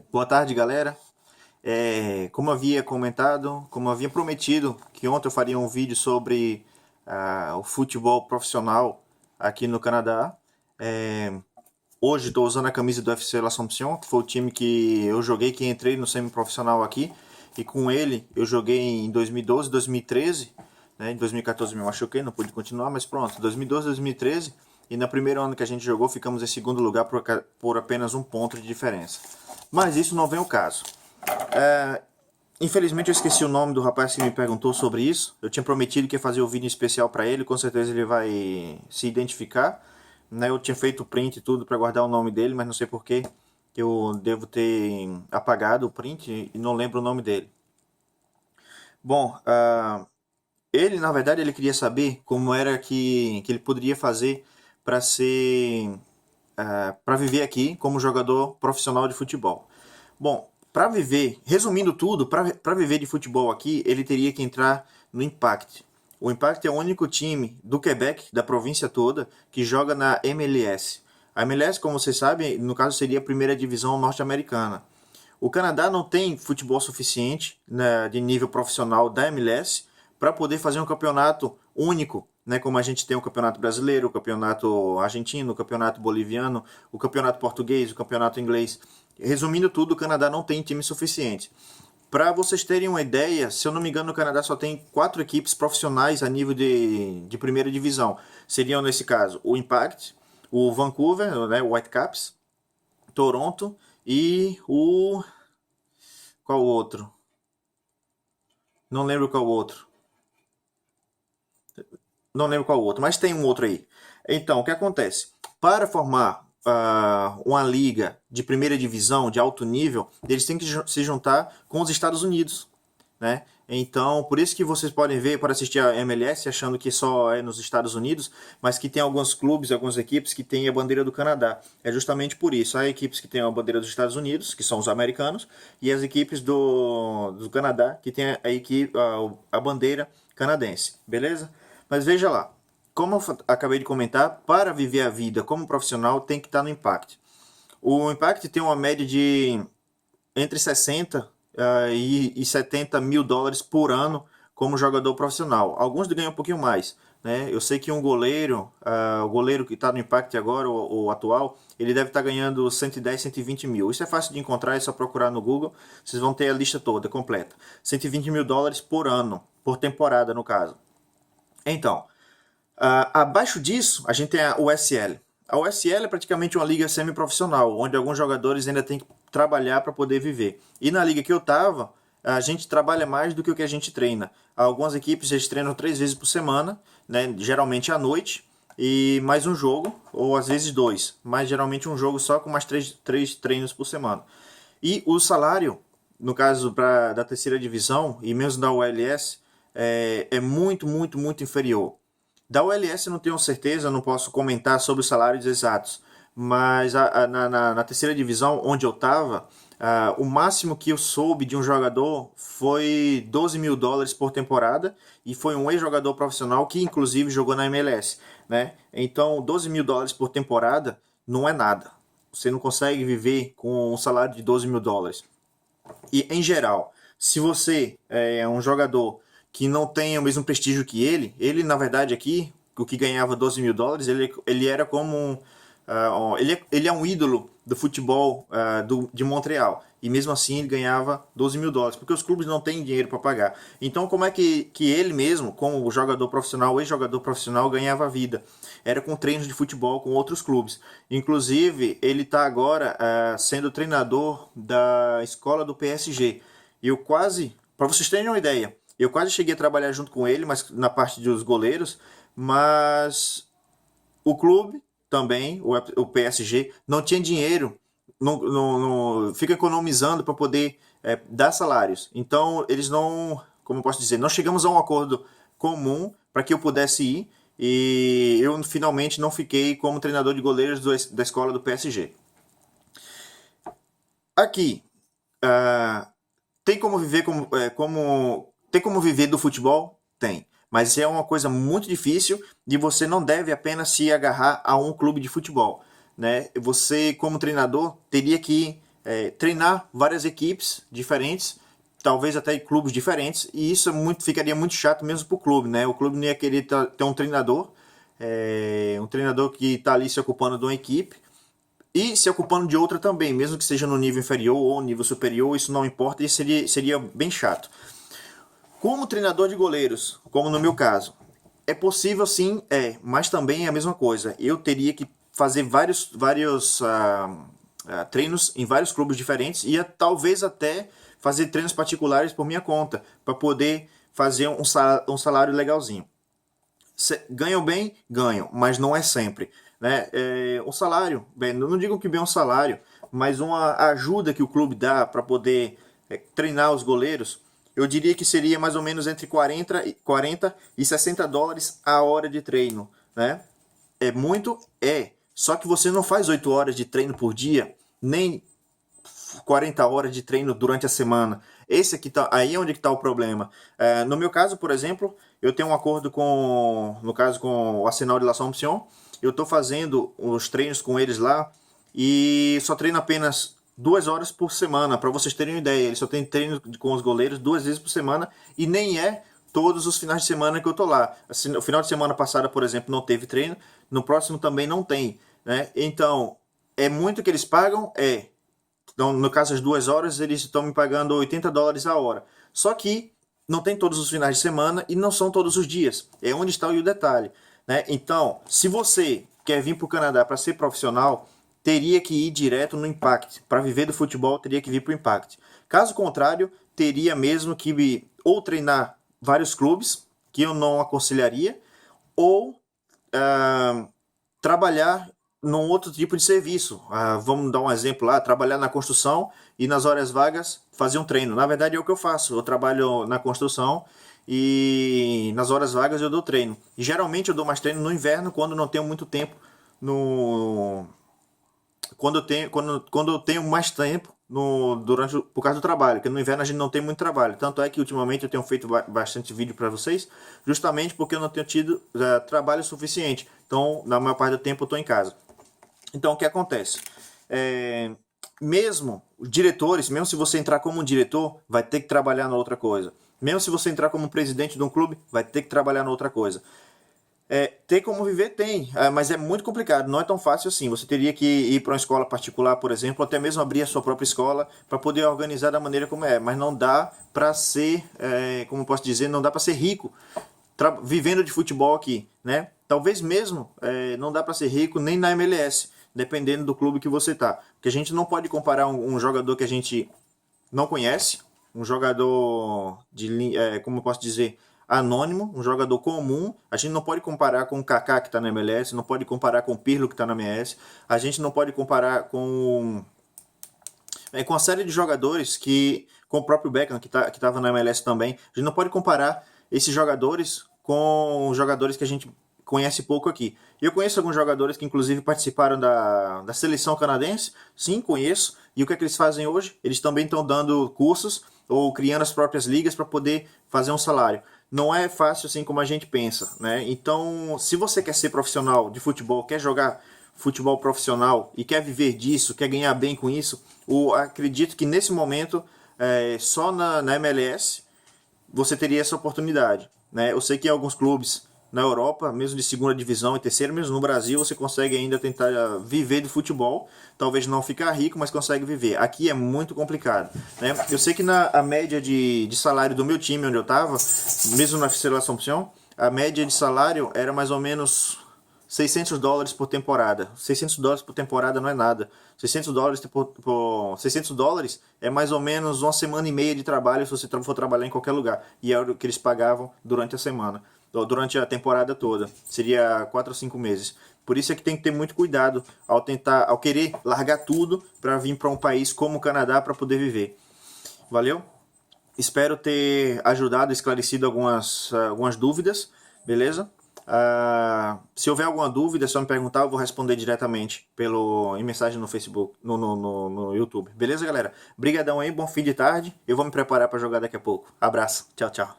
Boa tarde, galera. Como havia comentado, como havia prometido, que ontem eu faria um vídeo sobre o futebol profissional aqui no Canadá. É, Hoje estou usando a camisa do FC L'Assomption, que foi o time que eu joguei, que entrei no semi-profissional aqui. E com ele eu joguei em 2012, 2013. Né? Em 2014 me machuquei, não pude continuar, mas pronto, 2012, 2013. E no primeiro ano que a gente jogou, ficamos em segundo lugar por apenas um ponto de diferença. Mas isso não vem ao caso. É, Infelizmente eu esqueci o nome do rapaz que me perguntou sobre isso. Eu tinha prometido que ia fazer um vídeo especial para ele, com certeza ele vai se identificar. Né? Eu tinha feito o print e tudo para guardar o nome dele, mas não sei por que eu devo ter apagado o print e não lembro o nome dele. Bom, ele na verdade ele queria saber como era que ele poderia fazer para ser para viver aqui como jogador profissional de futebol. Bom, para viver, resumindo tudo, para viver de futebol aqui, ele teria que entrar no Impact. O Impact é o único time do Quebec, da província toda, que joga na MLS. A MLS, como vocês sabem, no caso seria a primeira divisão norte-americana. O Canadá não tem futebol suficiente, né, de nível profissional da MLS para poder fazer um campeonato único, né, como a gente tem o campeonato brasileiro, o campeonato argentino, o campeonato boliviano, o campeonato português, o campeonato inglês. Resumindo tudo, o Canadá não tem time suficiente. Para vocês terem uma ideia, se eu não me engano, o Canadá só tem 4 equipes profissionais a nível de primeira divisão. Seriam, nesse caso, o Impact, o Vancouver, né, o Whitecaps, Toronto e o... Qual outro? Não lembro qual outro. Não lembro qual outro, mas tem um outro aí. Então, o que acontece? Para formar uma liga de primeira divisão, de alto nível, eles têm que se juntar com os Estados Unidos, né? Então, por isso que vocês podem ver, para assistir a MLS, achando que só é nos Estados Unidos, mas que tem alguns clubes, algumas equipes que têm a bandeira do Canadá. É justamente por isso. Há equipes que têm a bandeira dos Estados Unidos, que são os americanos, e as equipes do Canadá, que têm a bandeira canadense. Beleza? Mas veja lá. Como eu acabei de comentar, para viver a vida como profissional tem que estar no Impact. O Impact tem uma média de entre 60 e 70 mil dólares por ano como jogador profissional. Alguns ganham um pouquinho mais. Né? Eu sei que um goleiro, o goleiro que está no Impact agora, o atual, ele deve estar ganhando 110, 120 mil. Isso é fácil de encontrar, é só procurar no Google, vocês vão ter a lista toda, completa. 120 mil dólares por ano, por temporada no caso. Então, abaixo disso, a gente tem a USL. A USL é praticamente uma liga semi-profissional, onde alguns jogadores ainda têm que trabalhar para poder viver. E na liga que eu estava, a gente trabalha mais do que o que a gente treina. Algumas equipes eles treinam 3 vezes por semana, né, geralmente à noite, e mais um jogo, ou às vezes dois, mas geralmente um jogo só com mais três treinos por semana. E o salário, no caso da terceira divisão, e mesmo da ULS, é muito, muito, muito inferior. Da ULS eu não tenho certeza, não posso comentar sobre os salários exatos, mas na terceira divisão, onde eu estava, o máximo que eu soube de um jogador foi 12 mil dólares por temporada, e foi um ex-jogador profissional que inclusive jogou na MLS. Né? Então, 12 mil dólares por temporada não é nada. Você não consegue viver com um salário de 12 mil dólares. E, em geral, se você é um jogador que não tem o mesmo prestígio que ele na verdade aqui, o que ganhava 12 mil dólares, ele era como ele é um ídolo do futebol de Montreal. E mesmo assim ele ganhava 12 mil dólares, porque os clubes não têm dinheiro para pagar. Então como é que ele mesmo, como jogador profissional, ex-jogador profissional, ganhava vida? Era com treinos de futebol com outros clubes. Inclusive, ele está agora sendo treinador da escola do PSG. E eu quase, para vocês terem uma ideia, eu quase cheguei a trabalhar junto com ele, mas na parte dos goleiros, mas o clube também, o PSG, não tinha dinheiro, fica economizando para poder dar salários. Então, eles não, como eu posso dizer, não chegamos a um acordo comum para que eu pudesse ir, e eu finalmente não fiquei como treinador de goleiros da escola do PSG. Aqui, tem como viver tem como viver do futebol? Tem. Mas é uma coisa muito difícil e você não deve apenas se agarrar a um clube de futebol. Né? Você, como treinador, teria que treinar várias equipes diferentes, talvez até clubes diferentes, e isso ficaria muito chato mesmo para o clube, né? O clube não ia querer ter um treinador que está ali se ocupando de uma equipe e se ocupando de outra também, mesmo que seja no nível inferior ou nível superior, isso não importa, e seria bem chato. Como treinador de goleiros, como no meu caso, é possível sim, mas também é a mesma coisa. Eu teria que fazer vários treinos em vários clubes diferentes e talvez até fazer treinos particulares por minha conta, para poder fazer um salário legalzinho. Ganham bem? Ganham, mas não é sempre. Né? O salário, bem, não digo que bem um salário, mas uma ajuda que o clube dá para poder treinar os goleiros, eu diria que seria mais ou menos entre 40 e 60 dólares a hora de treino. Né? É muito? É. Só que você não faz 8 horas de treino por dia, nem 40 horas de treino durante a semana. Esse aqui aí é onde está o problema. No meu caso, por exemplo, eu tenho um acordo com o Arsenal de l'Assomption. Eu estou fazendo os treinos com eles lá e só treino apenas 2 horas por semana, para vocês terem uma ideia. Eles só tem treino com os goleiros 2 vezes por semana e nem é todos os finais de semana que eu tô lá. Assim, o final de semana passada, por exemplo, não teve treino, no próximo também não tem. Né? Então, é muito que eles pagam? Então, no caso, as 2 horas, eles estão me pagando 80 dólares a hora. Só que não tem todos os finais de semana e não são todos os dias. É onde está o detalhe. Né? Então, se você quer vir para o Canadá para ser profissional, teria que ir direto no Impact. Para viver do futebol, teria que vir para o Impact. Caso contrário, teria mesmo que ou treinar vários clubes, que eu não aconselharia, ou trabalhar num outro tipo de serviço. Vamos dar um exemplo lá, trabalhar na construção e nas horas vagas fazer um treino. Na verdade é o que eu faço, eu trabalho na construção e nas horas vagas eu dou treino. E geralmente eu dou mais treino no inverno, quando não tenho muito tempo quando eu tenho mais tempo por causa do trabalho, porque no inverno a gente não tem muito trabalho. Tanto é que ultimamente eu tenho feito bastante vídeo para vocês, justamente porque eu não tenho tido trabalho suficiente. Então, na maior parte do tempo eu estou em casa. Então, o que acontece? Mesmo os diretores, mesmo se você entrar como um diretor, vai ter que trabalhar na outra coisa. Mesmo se você entrar como presidente de um clube, vai ter que trabalhar na outra coisa. Tem como viver? Tem, mas é muito complicado, não é tão fácil assim. Você teria que ir para uma escola particular, por exemplo, até mesmo abrir a sua própria escola para poder organizar da maneira como é. Mas não dá para ser, como posso dizer, não dá para ser rico vivendo de futebol aqui, né? Talvez mesmo não dá para ser rico nem na MLS, dependendo do clube que você tá. Porque a gente não pode comparar um jogador que a gente não conhece, um jogador como eu posso dizer, anônimo, um jogador comum. A gente não pode comparar com o Kaká que está na MLS, não pode comparar com o Pirlo que está na MLS, a gente não pode comparar com a série de jogadores com o próprio Beckham que estava na MLS também. A gente não pode comparar esses jogadores com os jogadores que a gente conhece pouco aqui. Eu conheço alguns jogadores que inclusive participaram da seleção canadense, sim, conheço. E o que é que eles fazem hoje? Eles também estão dando cursos ou criando as próprias ligas para poder fazer um salário. Não é fácil assim como a gente pensa, né? Então, se você quer ser profissional de futebol, quer jogar futebol profissional e quer viver disso, quer ganhar bem com isso, acredito que nesse momento, só na MLS, você teria essa oportunidade. Né? Eu sei que em alguns clubes na Europa, mesmo de segunda divisão e terceira, mesmo no Brasil, você consegue ainda tentar viver do futebol. Talvez não ficar rico, mas consegue viver. Aqui é muito complicado. Né? Eu sei que a média de salário do meu time, onde eu estava, mesmo na FC L'Assomption, a média de salário era mais ou menos 600 dólares por temporada. 600 dólares por temporada não é nada. 600 dólares é mais ou menos uma semana e meia de trabalho se você for trabalhar em qualquer lugar. E era o que eles pagavam durante a semana, durante a temporada toda. Seria 4 ou 5 meses. Por isso é que tem que ter muito cuidado ao querer largar tudo para vir para um país como o Canadá para poder viver. Valeu? Espero ter ajudado, esclarecido algumas dúvidas, beleza? Se houver alguma dúvida, é só me perguntar, eu vou responder diretamente em mensagem no Facebook, no YouTube. Beleza, galera? Brigadão aí, bom fim de tarde. Eu vou me preparar para jogar daqui a pouco. Abraço, tchau, tchau.